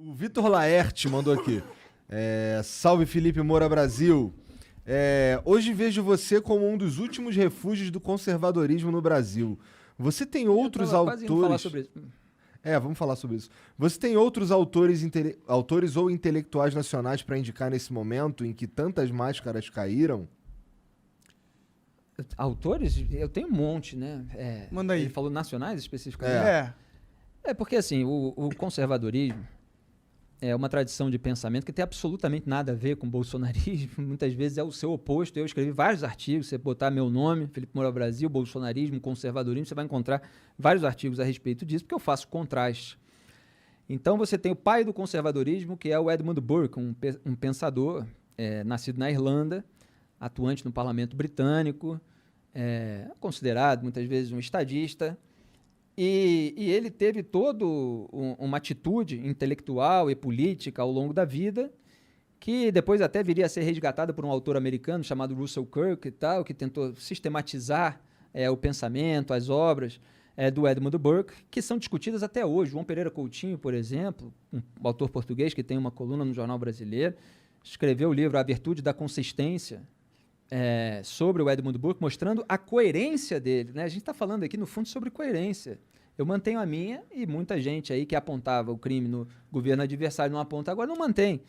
O Vitor Laerte mandou aqui. Salve Felipe Moura Brasil. Hoje vejo você como um dos últimos refúgios do conservadorismo no Brasil. Você tem outros autores... Quase falar sobre isso. Vamos falar sobre isso. Você tem outros autores ou intelectuais nacionais para indicar nesse momento em que tantas máscaras caíram? Autores? Eu tenho um monte, né? Manda aí. Ele falou nacionais especificamente? Porque assim, o conservadorismo é uma tradição de pensamento que tem absolutamente nada a ver com o bolsonarismo. Muitas vezes é o seu oposto. Eu escrevi vários artigos. Você botar meu nome, Felipe Moura Brasil, bolsonarismo, conservadorismo, você vai encontrar vários artigos a respeito disso, porque eu faço contraste. Então você tem o pai do conservadorismo, que é o Edmund Burke, um pensador nascido na Irlanda, atuante no parlamento britânico, considerado muitas vezes um estadista. E ele teve toda uma atitude intelectual e política ao longo da vida, que depois até viria a ser resgatada por um autor americano chamado Russell Kirk e tal, que tentou sistematizar o pensamento, as obras do Edmund Burke, que são discutidas até hoje. João Pereira Coutinho, por exemplo, um autor português que tem uma coluna no Jornal Brasileiro, escreveu o livro A Virtude da Consistência, sobre o Edmund Burke, mostrando a coerência dele, né? A gente está falando aqui, no fundo, sobre coerência. Eu mantenho a minha e muita gente aí que apontava o crime no governo adversário não aponta agora, não mantém.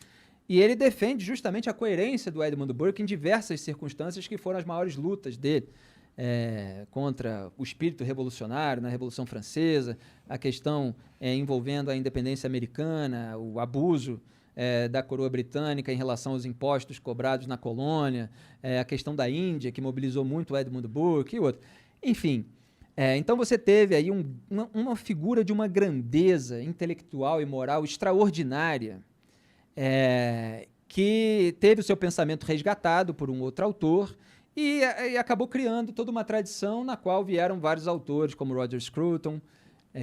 E ele defende justamente a coerência do Edmund Burke em diversas circunstâncias que foram as maiores lutas dele contra o espírito revolucionário na Revolução Francesa, a questão envolvendo a independência americana, o abuso da coroa britânica em relação aos impostos cobrados na colônia, a questão da Índia, que mobilizou muito o Edmund Burke e outro. Enfim, então você teve aí uma figura de uma grandeza intelectual e moral extraordinária, que teve o seu pensamento resgatado por um outro autor e acabou criando toda uma tradição na qual vieram vários autores, como Roger Scruton,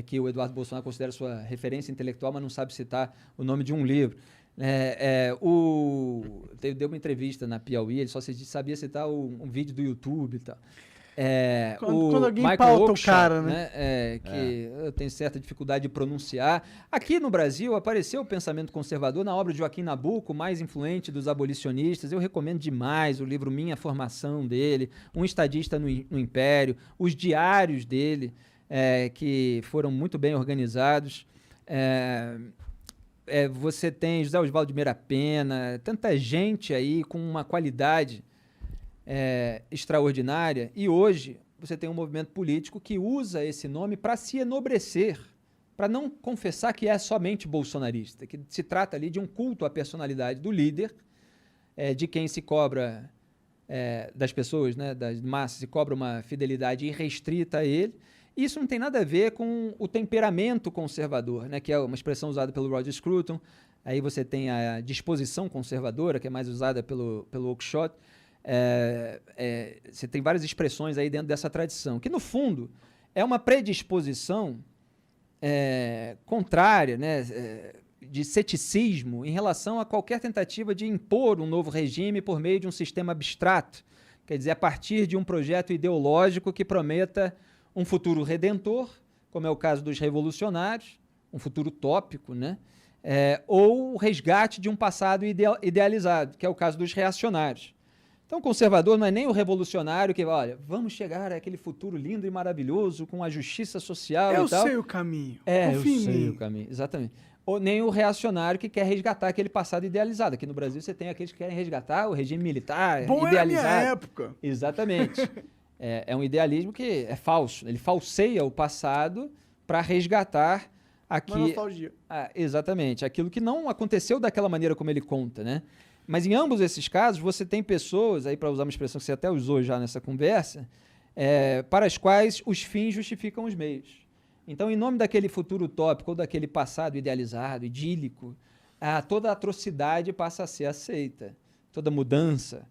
que o Eduardo Bolsonaro considera sua referência intelectual, mas não sabe citar o nome de um livro. Deu uma entrevista na Piauí, ele só sabia citar um vídeo do YouTube e tal. Quando alguém Michael pauta Oakeshott, o cara, né? Que eu tenho certa dificuldade de pronunciar. Aqui no Brasil apareceu o pensamento conservador na obra de Joaquim Nabuco, mais influente dos abolicionistas. Eu recomendo demais o livro Minha Formação dele, Um Estadista no Império, os diários dele, que foram muito bem organizados. Você tem José Oswaldo de Meira Pena, tanta gente aí com uma qualidade extraordinária, e hoje você tem um movimento político que usa esse nome para se enobrecer, para não confessar que é somente bolsonarista, que se trata ali de um culto à personalidade do líder, de quem se cobra, das pessoas, né, das massas, se cobra uma fidelidade irrestrita a ele. Isso não tem nada a ver com o temperamento conservador, né, que é uma expressão usada pelo Roger Scruton. Aí você tem a disposição conservadora, que é mais usada pelo Oakeshott. Você tem várias expressões aí dentro dessa tradição, que no fundo é uma predisposição contrária, né, de ceticismo em relação a qualquer tentativa de impor um novo regime por meio de um sistema abstrato, quer dizer, a partir de um projeto ideológico que prometa um futuro redentor, como é o caso dos revolucionários, um futuro utópico, né, ou o resgate de um passado idealizado, que é o caso dos reacionários. Então, o conservador não é nem o revolucionário que, olha, vamos chegar àquele futuro lindo e maravilhoso com a justiça social e tal. Eu sei o caminho. Eu sei o caminho, exatamente. Ou nem o reacionário que quer resgatar aquele passado idealizado. Aqui no Brasil você tem aqueles que querem resgatar o regime militar idealizado. Era a minha época. Exatamente. É um idealismo que é falso. Ele falseia o passado para resgatar aqui. Uma nostalgia. Exatamente. Aquilo que não aconteceu daquela maneira como ele conta, né? Mas em ambos esses casos, você tem pessoas, aí para usar uma expressão que você até usou já nessa conversa, para as quais os fins justificam os meios. Então, em nome daquele futuro utópico ou daquele passado idealizado, idílico, toda atrocidade passa a ser aceita. Toda mudança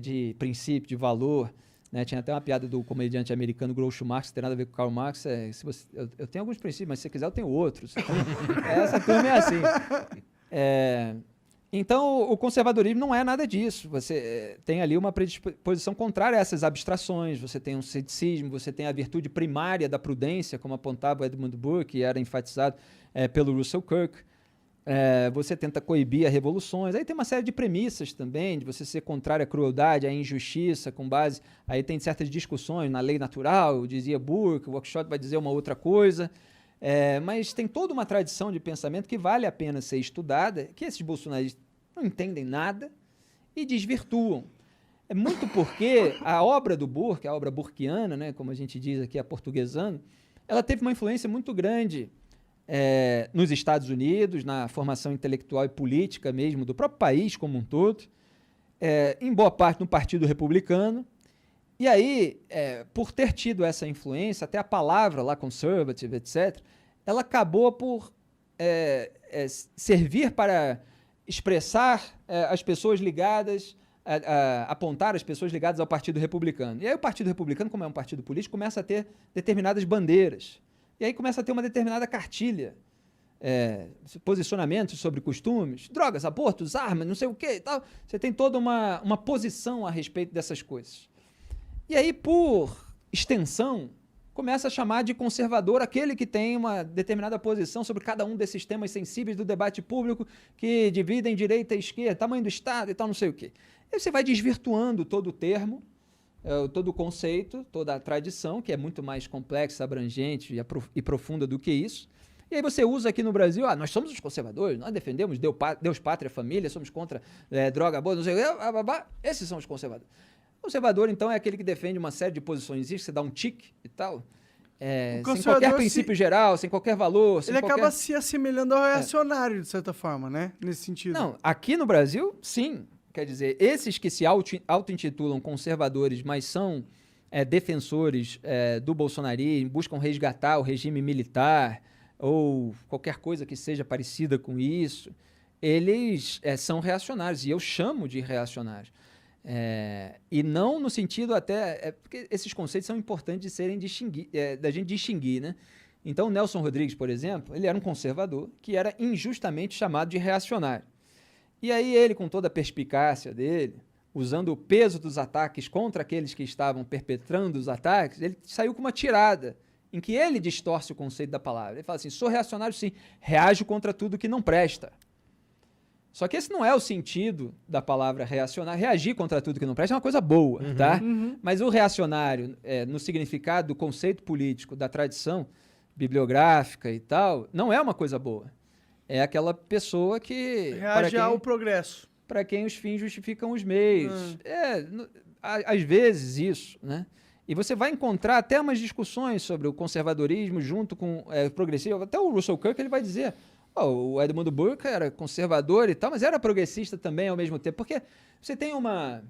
de princípio, de valor. Né? Tinha até uma piada do comediante americano Groucho Marx, que tem nada a ver com Karl Marx. Eu tenho alguns princípios, mas se você quiser eu tenho outros. Essa turma é assim. Então, o conservadorismo não é nada disso. Você tem ali uma predisposição contrária a essas abstrações, você tem um ceticismo, você tem a virtude primária da prudência, como apontava o Edmund Burke, que era enfatizado pelo Russell Kirk. você tenta coibir as revoluções. Aí tem uma série de premissas também, de você ser contrário à crueldade, à injustiça, com base... Aí tem certas discussões na lei natural, dizia Burke, o Oakeshott vai dizer uma outra coisa. Mas tem toda uma tradição de pensamento que vale a pena ser estudada, que esses bolsonaristas não entendem nada e desvirtuam. É muito porque a obra do Burke, a obra burkeana, né, como a gente diz aqui, aportuguesando, ela teve uma influência muito grande nos Estados Unidos, na formação intelectual e política mesmo do próprio país como um todo, em boa parte no Partido Republicano. E aí, por ter tido essa influência, até a palavra lá, conservative, etc., ela acabou por servir para expressar as pessoas ligadas, apontar as pessoas ligadas ao Partido Republicano. E aí o Partido Republicano, como é um partido político, começa a ter determinadas bandeiras. E aí começa a ter uma determinada cartilha, posicionamentos sobre costumes, drogas, abortos, armas, não sei o quê e tal. Você tem toda uma posição a respeito dessas coisas. E aí, por extensão, começa a chamar de conservador aquele que tem uma determinada posição sobre cada um desses temas sensíveis do debate público que dividem direita e esquerda, tamanho do Estado e tal, não sei o quê. Aí você vai desvirtuando todo o termo, todo o conceito, toda a tradição, que é muito mais complexa, abrangente e profunda do que isso. E aí você usa aqui no Brasil, nós somos os conservadores, nós defendemos Deus, pátria, família, somos contra droga, aborto, não sei o quê, esses são os conservadores. O conservador, então, é aquele que defende uma série de posições, você dá um tique e tal, sem qualquer princípio geral, sem qualquer valor. Ele acaba se assemelhando ao reacionário, de certa forma, né? Nesse sentido. Não, aqui no Brasil, sim. Quer dizer, esses que se auto-intitulam conservadores, mas são defensores do bolsonarismo, buscam resgatar o regime militar ou qualquer coisa que seja parecida com isso, eles são reacionários, e eu chamo de reacionários. E não no sentido até... porque esses conceitos são importantes de serem da gente distinguir, né? Então, o Nelson Rodrigues, por exemplo, ele era um conservador que era injustamente chamado de reacionário. E aí ele, com toda a perspicácia dele, usando o peso dos ataques contra aqueles que estavam perpetrando os ataques, ele saiu com uma tirada em que ele distorce o conceito da palavra. Ele fala assim, sou reacionário sim, reajo contra tudo que não presta. Só que esse não é o sentido da palavra reacionário. Reagir contra tudo que não presta é uma coisa boa, tá? Mas o reacionário, no significado do conceito político, da tradição bibliográfica e tal, não é uma coisa boa. É aquela pessoa que... reage ao progresso. Para quem os fins justificam os meios. Às vezes isso, né? E você vai encontrar até umas discussões sobre o conservadorismo junto com o progressismo. Até o Russell Kirk ele vai dizer, o Edmund Burke era conservador e tal, mas era progressista também ao mesmo tempo. Porque você tem uma...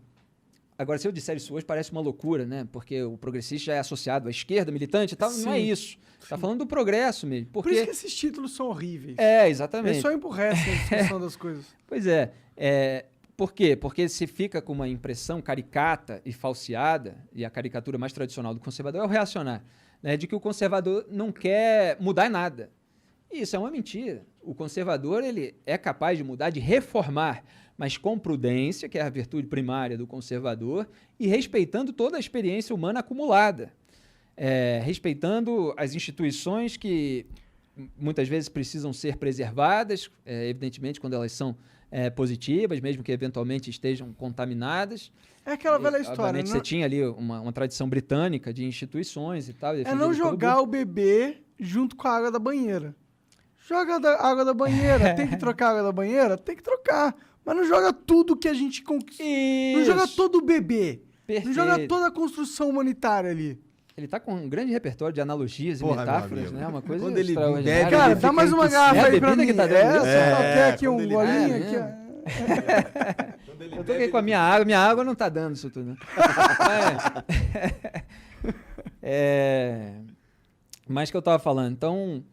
Agora, se eu disser isso hoje, parece uma loucura, né? Porque o progressista já é associado à esquerda, militante e tal. Sim, não é isso. Está falando do progresso mesmo. Porque... Por isso que esses títulos são horríveis. Exatamente. Eles só empurrecem a discussão das coisas. Pois por quê? Porque se fica com uma impressão caricata e falseada, e a caricatura mais tradicional do conservador é o reacionário, né? De que o conservador não quer mudar nada. E isso é uma mentira. O conservador ele é capaz de mudar, de reformar, mas com prudência, que é a virtude primária do conservador, e respeitando toda a experiência humana acumulada. Respeitando as instituições que muitas vezes precisam ser preservadas, evidentemente quando elas são positivas, mesmo que eventualmente estejam contaminadas. É aquela velha história, obviamente, você tinha ali uma tradição britânica de instituições e tal. É não jogar o bebê junto com a água da banheira. Joga a água da banheira, tem que trocar a água da banheira? Tem que trocar. Mas não joga tudo que a gente conquistou. Não joga todo o bebê. Perfeito. Não joga toda a construção humanitária ali. Ele tá com um grande repertório de analogias e metáforas, né? Uma coisa quando ele extraordinária. Cara, dá mais uma garrafa aí pra mim. Que tá dando quer aqui um golinho? Eu tô aqui com a minha água não tá dando isso tudo. Né? Mas que eu tava falando, então...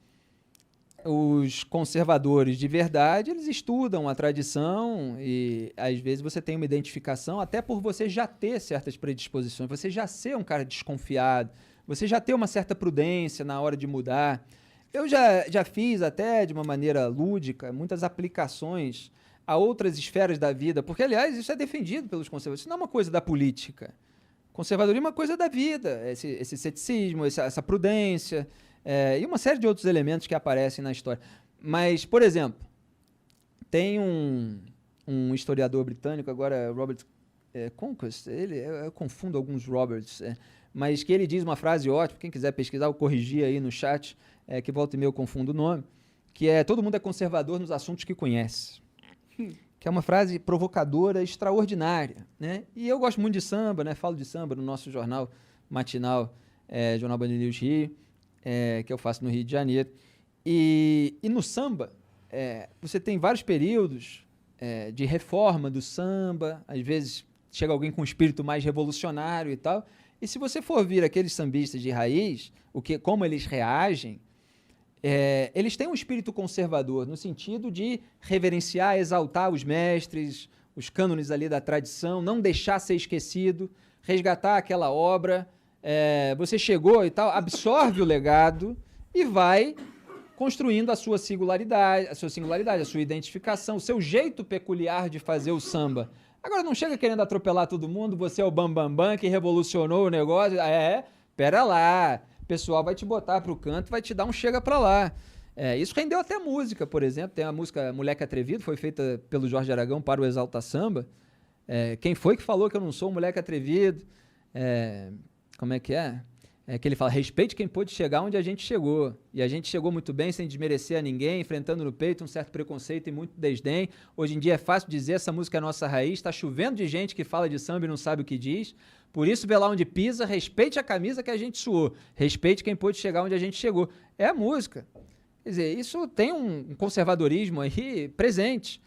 Os conservadores de verdade, eles estudam a tradição e, às vezes, você tem uma identificação até por você já ter certas predisposições, você já ser um cara desconfiado, você já ter uma certa prudência na hora de mudar. Eu já fiz até, de uma maneira lúdica, muitas aplicações a outras esferas da vida, porque, aliás, isso é defendido pelos conservadores. Isso não é uma coisa da política. Conservadorismo é uma coisa da vida, esse ceticismo, essa prudência... e uma série de outros elementos que aparecem na história. Mas, por exemplo, Tem um historiador britânico, agora Robert Conquest, eu confundo alguns Roberts, mas que ele diz uma frase ótima, quem quiser pesquisar, eu corrigi aí no chat, que volta e meia eu confundo o nome, que é: todo mundo é conservador nos assuntos que conhece. Que é uma frase provocadora, extraordinária, né? E eu gosto muito de samba, né? Falo de samba no nosso jornal matinal, Jornal Band News Rio, que eu faço no Rio de Janeiro. E no samba, você tem vários períodos de reforma do samba, às vezes chega alguém com um espírito mais revolucionário e tal, e se você for vir aqueles sambistas de raiz, como eles reagem, eles têm um espírito conservador, no sentido de reverenciar, exaltar os mestres, os cânones ali da tradição, não deixar ser esquecido, resgatar aquela obra. Você chegou e tal, absorve o legado e vai construindo a sua singularidade, a sua identificação, o seu jeito peculiar de fazer o samba. Agora não chega querendo atropelar todo mundo, você é o bambambam que revolucionou o negócio. Pera lá, o pessoal vai te botar pro canto, vai te dar um chega pra lá. Isso rendeu até música, por exemplo. Tem a música Moleque Atrevido, foi feita pelo Jorge Aragão para o Exalta Samba. Quem foi que falou que eu não sou um moleque atrevido? Como é que é? Que ele fala: respeite quem pôde chegar onde a gente chegou. E a gente chegou muito bem, sem desmerecer a ninguém, enfrentando no peito um certo preconceito e muito desdém. Hoje em dia é fácil dizer, essa música é nossa raiz, está chovendo de gente que fala de samba e não sabe o que diz. Por isso, vê lá onde pisa, respeite a camisa que a gente suou. Respeite quem pôde chegar onde a gente chegou. É a música. Quer dizer, isso tem um conservadorismo aí presente.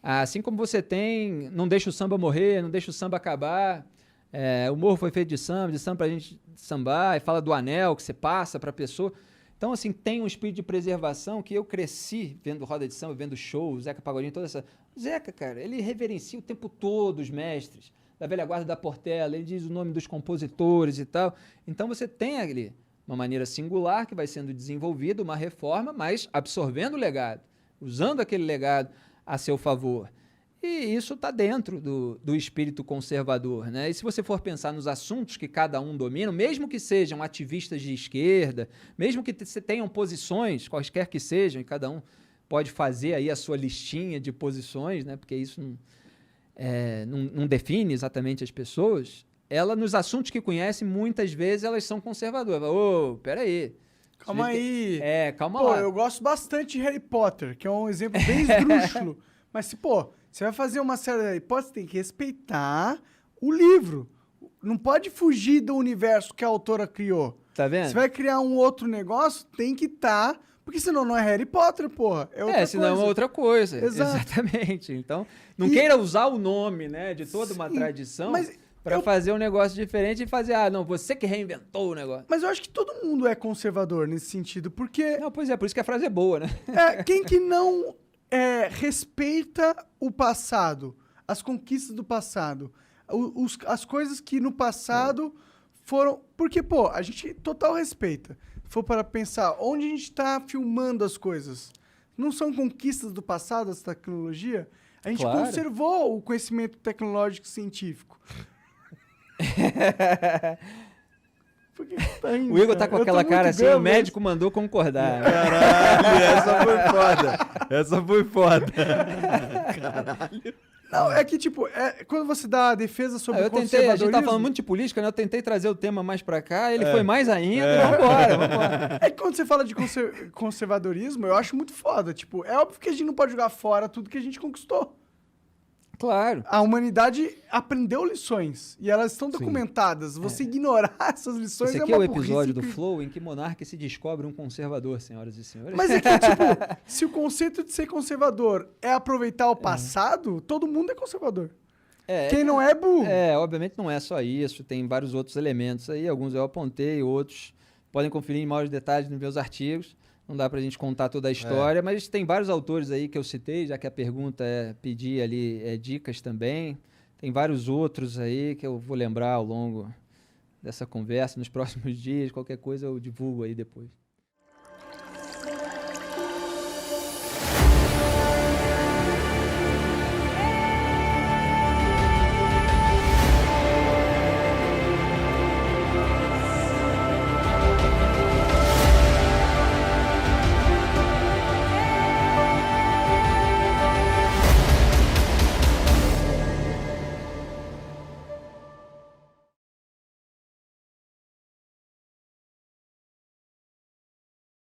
Assim como você tem, não deixa o samba morrer, não deixa o samba acabar. O morro foi feito de samba pra gente sambar, e fala do anel que você passa pra pessoa. Então, assim, tem um espírito de preservação que eu cresci vendo roda de samba, vendo shows, Zeca Pagodinho, toda essa... O Zeca, cara, ele reverencia o tempo todo os mestres da velha guarda da Portela, ele diz o nome dos compositores e tal. Então, você tem ali uma maneira singular que vai sendo desenvolvida, uma reforma, mas absorvendo o legado, usando aquele legado a seu favor. E isso está dentro do espírito conservador, né? E se você for pensar nos assuntos que cada um domina, mesmo que sejam ativistas de esquerda, mesmo que tenham posições, quaisquer que sejam, e cada um pode fazer aí a sua listinha de posições, né? Porque isso não define exatamente as pessoas. Ela, nos assuntos que conhece, muitas vezes elas são conservadoras. Peraí. Calma aí. Calma lá. Eu gosto bastante de Harry Potter, que é um exemplo bem esdrúxulo. Mas se, você vai fazer uma série de Harry Potter, você tem que respeitar o livro. Não pode fugir do universo que a autora criou. Tá vendo? Você vai criar um outro negócio, tem que estar... Porque senão não é Harry Potter, porra. Senão é outra coisa. Exato. Exatamente. Então, não queira usar o nome, né, de toda uma tradição para fazer um negócio diferente e fazer, você que reinventou o negócio. Mas eu acho que todo mundo é conservador nesse sentido, porque... Não, pois por isso que a frase é boa, né? Quem que não... respeita o passado, as conquistas do passado, as coisas que no passado foram... Porque, a gente total respeita. Se for para pensar, onde a gente está filmando as coisas, não são conquistas do passado, essa tecnologia? A gente conservou o conhecimento tecnológico e científico. Por que tá rindo, o Igor tá com aquela cara assim, o médico mandou concordar. Caralho, essa foi foda. Caralho. Não, é que, quando você dá a defesa sobre o conservadorismo... A gente tá falando muito de política, né? Eu tentei trazer o tema mais pra cá, ele foi mais ainda, vambora. É que quando você fala de conservadorismo, eu acho muito foda. É óbvio que a gente não pode jogar fora tudo que a gente conquistou. Claro. A humanidade aprendeu lições e elas estão documentadas. Você ignorar essas lições Esse aqui é o episódio do Flow em que Monark se descobre um conservador, senhoras e senhores. Mas é que, se o conceito de ser conservador é aproveitar o passado, todo mundo é conservador. Quem não é burro. Obviamente não é só isso, tem vários outros elementos aí, alguns eu apontei, outros podem conferir em maiores detalhes nos meus artigos. Não dá pra gente contar toda a história, mas tem vários autores aí que eu citei, já que a pergunta é pedir ali dicas também. Tem vários outros aí que eu vou lembrar ao longo dessa conversa, nos próximos dias. Qualquer coisa eu divulgo aí depois.